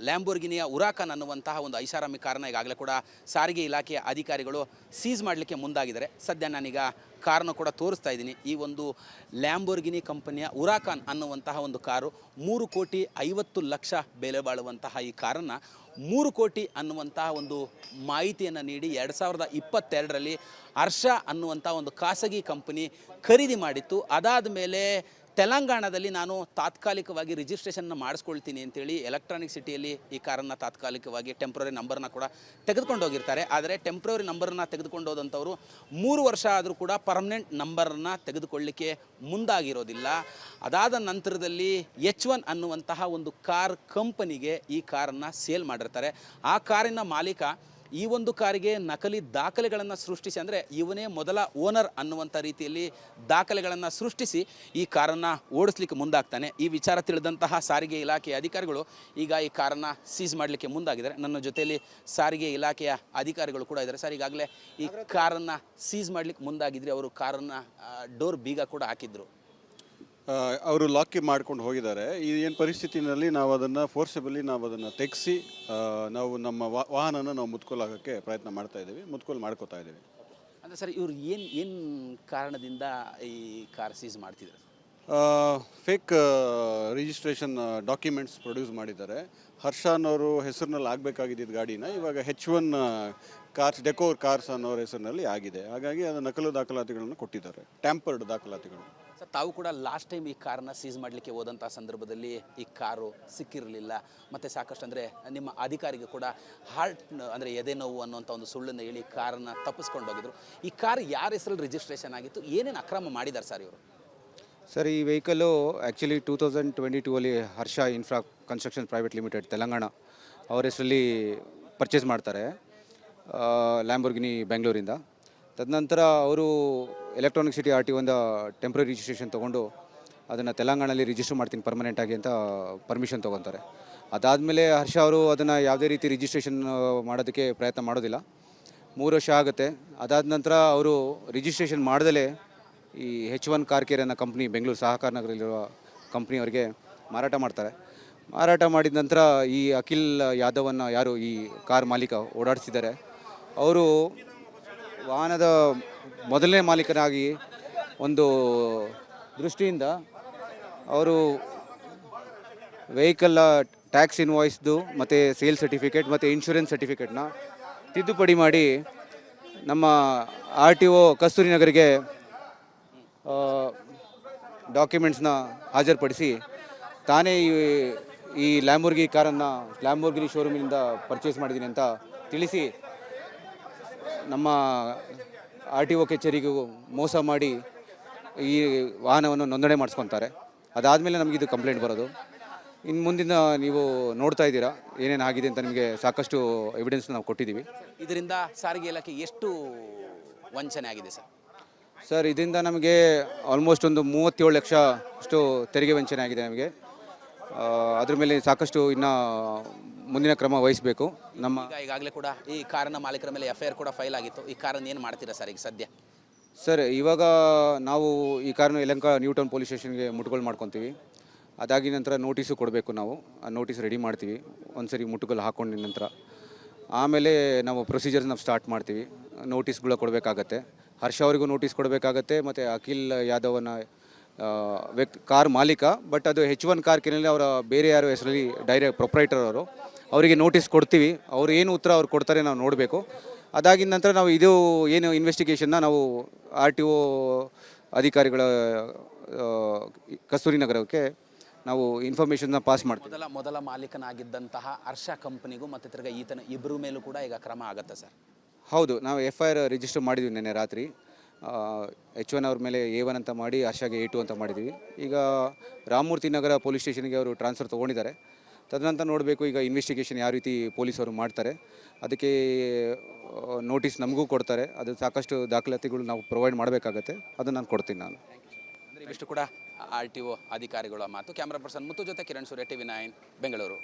ಲ್ಯಾಂಬೋರ್ಗಿನಿಯ ಉರಾಕನ್ ಅನ್ನುವಂತಹ ಒಂದು ಐಷಾರಾಮಿ ಕಾರನ್ನ ಈಗಾಗಲೇ ಕೂಡ ಸಾರಿಗೆ ಇಲಾಖೆಯ ಅಧಿಕಾರಿಗಳು ಸೀಸ್ ಮಾಡಲಿಕ್ಕೆ ಮುಂದಾಗಿದ್ದಾರೆ. ಸದ್ಯ ನಾನೀಗ ಕಾರನ್ನು ಕೂಡ ತೋರಿಸ್ತಾ ಇದ್ದೀನಿ. ಈ ಒಂದು ಲ್ಯಾಂಬೋರ್ಗಿನಿ ಕಂಪನಿಯ ಉರಾಕಾನ್ ಅನ್ನುವಂತಹ ಒಂದು ಕಾರು 3,50,00,000 ಬೆಲೆ ಬಾಳುವಂತಹ ಈ ಕಾರನ್ನು 3 ಕೋಟಿ ಅನ್ನುವಂತಹ ಒಂದು ಮಾಹಿತಿಯನ್ನು ನೀಡಿ 2022ರಲ್ಲಿ ಹರ್ಷ ಅನ್ನುವಂಥ ಒಂದು ಖಾಸಗಿ ಕಂಪನಿ ಖರೀದಿ ಮಾಡಿತ್ತು. ಅದಾದ ಮೇಲೆ ತೆಲಂಗಾಣದಲ್ಲಿ ನಾನು ತಾತ್ಕಾಲಿಕವಾಗಿ ರಿಜಿಸ್ಟ್ರೇಷನ್ನ ಮಾಡಿಸ್ಕೊಳ್ತೀನಿ ಅಂತೇಳಿ ಎಲೆಕ್ಟ್ರಾನಿಕ್ ಸಿಟಿಯಲ್ಲಿ ಈ ಕಾರನ್ನು ತಾತ್ಕಾಲಿಕವಾಗಿ ಟೆಂಪ್ರರಿ ನಂಬರ್ನ ಕೂಡ ತೆಗೆದುಕೊಂಡು ಹೋಗಿರ್ತಾರೆ. ಆದರೆ ಟೆಂಪ್ರರಿ ನಂಬರನ್ನು ತೆಗೆದುಕೊಂಡು ಹೋದಂಥವರು 3 ವರ್ಷ ಆದರೂ ಕೂಡ ಪರ್ಮನೆಂಟ್ ನಂಬರನ್ನು ತೆಗೆದುಕೊಳ್ಳಲಿಕ್ಕೆ ಮುಂದಾಗಿರೋದಿಲ್ಲ. ಅದಾದ ನಂತರದಲ್ಲಿ H1 ಅನ್ನುವಂತಹ ಒಂದು ಕಾರ್ ಕಂಪನಿಗೆ ಈ ಕಾರನ್ನು ಸೇಲ್ ಮಾಡಿರ್ತಾರೆ. ಆ ಕಾರಿನ ಮಾಲೀಕ ಈ ಒಂದು ಕಾರಿಗೆ ನಕಲಿ ದಾಖಲೆಗಳನ್ನು ಸೃಷ್ಟಿಸಿ, ಅಂದರೆ ಇವನೇ ಮೊದಲ ಓನರ್ ಅನ್ನುವಂಥ ರೀತಿಯಲ್ಲಿ ದಾಖಲೆಗಳನ್ನು ಸೃಷ್ಟಿಸಿ ಈ ಕಾರನ್ನು ಓಡಿಸ್ಲಿಕ್ಕೆ ಮುಂದಾಗ್ತಾನೆ. ಈ ವಿಚಾರ ತಿಳಿದಂತಹ ಸಾರಿಗೆ ಇಲಾಖೆಯ ಅಧಿಕಾರಿಗಳು ಈಗ ಈ ಕಾರನ್ನು ಸೀಸ್ ಮಾಡಲಿಕ್ಕೆ ಮುಂದಾಗಿದ್ದಾರೆ. ನನ್ನ ಜೊತೆಯಲ್ಲಿ ಸಾರಿಗೆ ಇಲಾಖೆಯ ಅಧಿಕಾರಿಗಳು ಕೂಡ ಇದ್ದಾರೆ. ಸರ್, ಈಗಾಗಲೇ ಈ ಕಾರನ್ನು ಸೀಸ್ ಮಾಡಲಿಕ್ಕೆ ಮುಂದಾಗಿದ್ದರೆ ಅವರು ಕಾರನ್ನು ಡೋರ್ ಬೀಗ ಕೂಡ ಹಾಕಿದ್ರು. ಅವರು ಲಾಕಿ ಮಾಡ್ಕೊಂಡು ಹೋಗಿದ್ದಾರೆ. ಈ ಏನು ಪರಿಸ್ಥಿತಿನಲ್ಲಿ ನಾವು ಅದನ್ನು ಫೋರ್ಸಬಲಿ ನಾವು ಅದನ್ನು ತೆಗೆಸಿ ನಾವು ನಮ್ಮ ವಾಹನನ ನಾವು ಮುತ್ಕೊಲಾಗೋಕ್ಕೆ ಪ್ರಯತ್ನ ಮಾಡ್ತಾ ಇದ್ದೀವಿ, ಮುತ್ಕೊಲ್ ಮಾಡ್ಕೋತಾ ಇದ್ದೀವಿ. ಅಂದರೆ ಸರ್, ಇವರು ಏನು ಕಾರಣದಿಂದ ಈ ಕಾರ್ ಸೀಸ್ ಮಾಡ್ತಿದ್ರು? ಫೇಕ್ ರಿಜಿಸ್ಟ್ರೇಷನ್ ಡಾಕ್ಯುಮೆಂಟ್ಸ್ ಪ್ರೊಡ್ಯೂಸ್ ಮಾಡಿದ್ದಾರೆ. ಹರ್ಷ ಅನ್ನೋರು ಹೆಸರಿನಲ್ಲಿ ಆಗಬೇಕಾಗಿದ್ದ ಗಾಡಿನ ಇವಾಗ H1 ಕಾರ್ಸ್ ಡೆಕೋರ್ ಕಾರ್ಸ್ ಅನ್ನೋರ ಹೆಸರಿನಲ್ಲಿ ಆಗಿದೆ. ಹಾಗಾಗಿ ಅದು ನಕಲು ದಾಖಲಾತಿಗಳನ್ನು ಕೊಟ್ಟಿದ್ದಾರೆ, ಟ್ಯಾಂಪರ್ಡ್ ದಾಖಲಾತಿಗಳು. ಸರ್, ತಾವು ಕೂಡ ಲಾಸ್ಟ್ ಟೈಮ್ ಈ ಕಾರನ್ನ ಸೀಸ್ ಮಾಡಲಿಕ್ಕೆ ಹೋದಂಥ ಸಂದರ್ಭದಲ್ಲಿ ಈ ಕಾರು ಸಿಕ್ಕಿರಲಿಲ್ಲ. ಮತ್ತು ಸಾಕಷ್ಟು ಅಂದರೆ ನಿಮ್ಮ ಅಧಿಕಾರಿಗೆ ಕೂಡ ಹಾರ್ಟ್ ಅಂದರೆ ಎದೆ ನೋವು ಅನ್ನುವಂಥ ಒಂದು ಸುಳ್ಳನ್ನು ಹೇಳಿ ಕಾರನ್ನು ತಪ್ಪಿಸ್ಕೊಂಡು ಹೋಗಿದ್ರು. ಈ ಕಾರ್ ಯಾರ ಹೆಸರಲ್ಲಿ ರಿಜಿಸ್ಟ್ರೇಷನ್ ಆಗಿತ್ತು? ಏನೇನು ಅಕ್ರಮ ಮಾಡಿದ್ದಾರೆ ಸರ್ ಇವರು? ಸರ್, ಈ ವೆಹಿಕಲ್ಲು ಆ್ಯಕ್ಚುಲಿ 2022ಅಲ್ಲಿ Harsha infra construction private limited Telangana ಅವರ ಹೆಸರಲ್ಲಿ ಪರ್ಚೇಸ್ ಮಾಡ್ತಾರೆ, ಲ್ಯಾಂಬೋರ್ಗಿನಿ ಬೆಂಗಳೂರಿಂದ. ತದನಂತರ ಅವರು electronic city RTO temporary registration ತೊಗೊಂಡು ಅದನ್ನು ತೆಲಂಗಾಣದಲ್ಲಿ ರಿಜಿಸ್ಟರ್ ಮಾಡ್ತೀನಿ ಪರ್ಮನೆಂಟಾಗಿ ಅಂತ ಪರ್ಮಿಷನ್ ತೊಗೊತಾರೆ. ಅದಾದಮೇಲೆ ಹರ್ಷ ಅವರು ಅದನ್ನು ಯಾವುದೇ ರೀತಿ ರಿಜಿಸ್ಟ್ರೇಷನ್ ಮಾಡೋದಕ್ಕೆ ಪ್ರಯತ್ನ ಮಾಡೋದಿಲ್ಲ. 3 ವರ್ಷ ಆಗುತ್ತೆ. ಅದಾದ ನಂತರ ಅವರು ರಿಜಿಸ್ಟ್ರೇಷನ್ ಮಾಡ್ದಲೇ ಈ H1 ಕಾರ್ ಕೇರ್ ಅನ್ನೋ ಕಂಪ್ನಿ ಬೆಂಗಳೂರು ಸಹಕಾರ ನಗರದಲ್ಲಿರುವ ಕಂಪ್ನಿಯವರಿಗೆ ಮಾರಾಟ ಮಾಡ್ತಾರೆ. ಮಾರಾಟ ಮಾಡಿದ ನಂತರ ಈ ಅಖಿಲ್ ಯಾದವನ್ನು ಯಾರು ಈ ಕಾರ್ ಮಾಲೀಕ ಓಡಾಡಿಸಿದ್ದಾರೆ, ಅವರು ವಾಹನದ ಮೊದಲನೇ ಮಾಲೀಕನಾಗಿ ಒಂದು ದೃಷ್ಟಿಯಿಂದ ಅವರು ವೆಹಿಕಲ್ ಟ್ಯಾಕ್ಸ್ ಇನ್ವಾಯ್ಸ್ದು ಮತ್ತು ಸೇಲ್ ಸರ್ಟಿಫಿಕೇಟ್ ಮತ್ತು ಇನ್ಶೂರೆನ್ಸ್ ಸರ್ಟಿಫಿಕೇಟ್ನ ತಿದ್ದುಪಡಿ ಮಾಡಿ ನಮ್ಮ RTO ಕಸ್ತೂರಿ ನಗರಿಗೆ ಡಾಕ್ಯುಮೆಂಟ್ಸ್ನ ಹಾಜರುಪಡಿಸಿ ತಾನೇ ಈ ಲ್ಯಾಂಬೋರ್ಗಿನಿ ಶೋರೂಮಿನಿಂದ ಪರ್ಚೇಸ್ ಮಾಡಿದ್ದೀನಿ ಅಂತ ತಿಳಿಸಿ ನಮ್ಮ RTO ಕಚೇರಿಗೂ ಮೋಸ ಮಾಡಿ ಈ ವಾಹನವನ್ನು ನೋಂದಣಿ ಮಾಡಿಸ್ಕೊತಾರೆ. ಅದಾದಮೇಲೆ ನಮಗಿದು ಕಂಪ್ಲೇಂಟ್ ಬರೋದು. ಇನ್ನು ಮುಂದಿನ ನೀವು ನೋಡ್ತಾ ಇದ್ದೀರಾ ಏನೇನು ಆಗಿದೆ ಅಂತ. ನಿಮಗೆ ಸಾಕಷ್ಟು ಎವಿಡೆನ್ಸ್ ನಾವು ಕೊಟ್ಟಿದ್ದೀವಿ. ಇದರಿಂದ ಸಾರಿಗೆ ಇಲಾಖೆ ಎಷ್ಟು ವಂಚನೆ ಆಗಿದೆ ಸರ್? ಸರ್, ಇದರಿಂದ ನಮಗೆ ಆಲ್ಮೋಸ್ಟ್ ಒಂದು 37 ಲಕ್ಷ ಅಷ್ಟು ತೆರಿಗೆ ವಂಚನೆ ಆಗಿದೆ ನಮಗೆ. ಅದ್ರ ಮೇಲೆ ಸಾಕಷ್ಟು ಇನ್ನು ಮುಂದಿನ ಕ್ರಮ ವಹಿಸಬೇಕು. ಈಗಾಗಲೇ ಕೂಡ ಈ ಕಾರಿನ ಮಾಲೀಕರ ಮೇಲೆ FIR ಕೂಡ ಫೈಲ್ ಆಗಿತ್ತು. ಈ ಕಾರನ್ನು ಏನು ಮಾಡ್ತೀರಾ ಸರ್ ಈಗ ಸದ್ಯ? ಸರ್, ಇವಾಗ ನಾವು ಈ ಕಾರನ್ನು ಯಲಹಂಕ ನ್ಯೂ ಟೌನ್ ಪೊಲೀಸ್ ಸ್ಟೇಷನ್ಗೆ ಮುಟ್ಟುಗೋಲು ಮಾಡ್ಕೊತೀವಿ. ಅದಾಗಿ ನಂತರ ನೋಟಿಸು ಕೊಡಬೇಕು. ನಾವು ಆ ನೋಟಿಸ್ ರೆಡಿ ಮಾಡ್ತೀವಿ ಒಂದ್ಸರಿ ಮುಟ್ಟುಗೋಲು ಹಾಕ್ಕೊಂಡಿದ ನಂತರ. ಆಮೇಲೆ ನಾವು ಪ್ರೊಸೀಜರ್ಸ್ ನಾವು ಸ್ಟಾರ್ಟ್ ಮಾಡ್ತೀವಿ. ನೋಟಿಸ್ಗಳು ಕೊಡಬೇಕಾಗತ್ತೆ. ಹರ್ಷ ಅವರಿಗೂ ನೋಟಿಸ್ ಕೊಡಬೇಕಾಗತ್ತೆ ಮತ್ತು ಅಖಿಲ್ ಯಾದವನ ಕಾರ್ ಮಾಲೀಕ, ಬಟ್ ಅದು H1 ಕಾರ್ ಕೇನಲ್ಲಿ ಅವರ ಬೇರೆ ಯಾರು ಹೆಸರಲ್ಲಿ ಡೈರೆಕ್ಟ್ ಪ್ರೊಪ್ರೈಟರ್ ಅವರಿಗೆ ನೋಟಿಸ್ ಕೊಡ್ತೀವಿ. ಅವರು ಏನು ಉತ್ತರ ಅವ್ರು ಕೊಡ್ತಾರೆ ನಾವು ನೋಡಬೇಕು. ಅದಾಗಿದ ನಂತರ ನಾವು ಇದು ಏನು ಇನ್ವೆಸ್ಟಿಗೇಷನ್ನ ನಾವು RTO ಅಧಿಕಾರಿಗಳ ಕಸ್ತೂರಿ ನಗರಕ್ಕೆ ನಾವು ಇನ್ಫಾರ್ಮೇಷನ್ನ ಪಾಸ್ ಮಾಡ್ತೀವಿ. ಮೊದಲ ಮಾಲೀಕನಾಗಿದ್ದಂತಹ ಹರ್ಷ ಕಂಪನಿಗೂ ಮತ್ತು ತಿರ್ಗಿ ಈತನ ಇಬ್ಬರ ಮೇಲೂ ಕೂಡ ಈಗ ಕ್ರಮ ಆಗುತ್ತೆ ಸರ್? ಹೌದು, ನಾವು FIR ರಿಜಿಸ್ಟರ್ ಮಾಡಿದ್ವಿ ನಿನ್ನೆ ರಾತ್ರಿ. H1 ಅವ್ರ ಮೇಲೆ A1 ಅಂತ ಮಾಡಿ ಹರ್ಷಗೆ A2 ಅಂತ ಮಾಡಿದ್ದೀವಿ. ಈಗ ರಾಮಮೂರ್ತಿ ನಗರ ಪೊಲೀಸ್ ಸ್ಟೇಷನ್ಗೆ ಅವರು ಟ್ರಾನ್ಸ್ಫರ್ ತೊಗೊಂಡಿದ್ದಾರೆ. ತದನಂತರ ನೋಡಬೇಕು ಈಗ ಇನ್ವೆಸ್ಟಿಗೇಷನ್ ಯಾವ ರೀತಿ ಪೊಲೀಸವರು ಮಾಡ್ತಾರೆ. ಅದಕ್ಕೆ ನೋಟಿಸ್ ನಮಗೂ ಕೊಡ್ತಾರೆ. ಅದು ಸಾಕಷ್ಟು ದಾಖಲಾತಿಗಳು ನಾವು ಪ್ರೊವೈಡ್ ಮಾಡಬೇಕಾಗತ್ತೆ. ಅದನ್ನು ನಾನು ಕೊಡ್ತೀನಿ. ನಾನು ಅಂದರೆ ಇಷ್ಟು ಕೂಡ RTO ಅಧಿಕಾರಿಗಳ ಮಾತು. ಕ್ಯಾಮ್ರಾ ಪರ್ಸನ್ ಮುತ್ತು ಜೊತೆ ಕಿರಣ್ ಸೂರ್ಯ, TV9 ಬೆಂಗಳೂರು.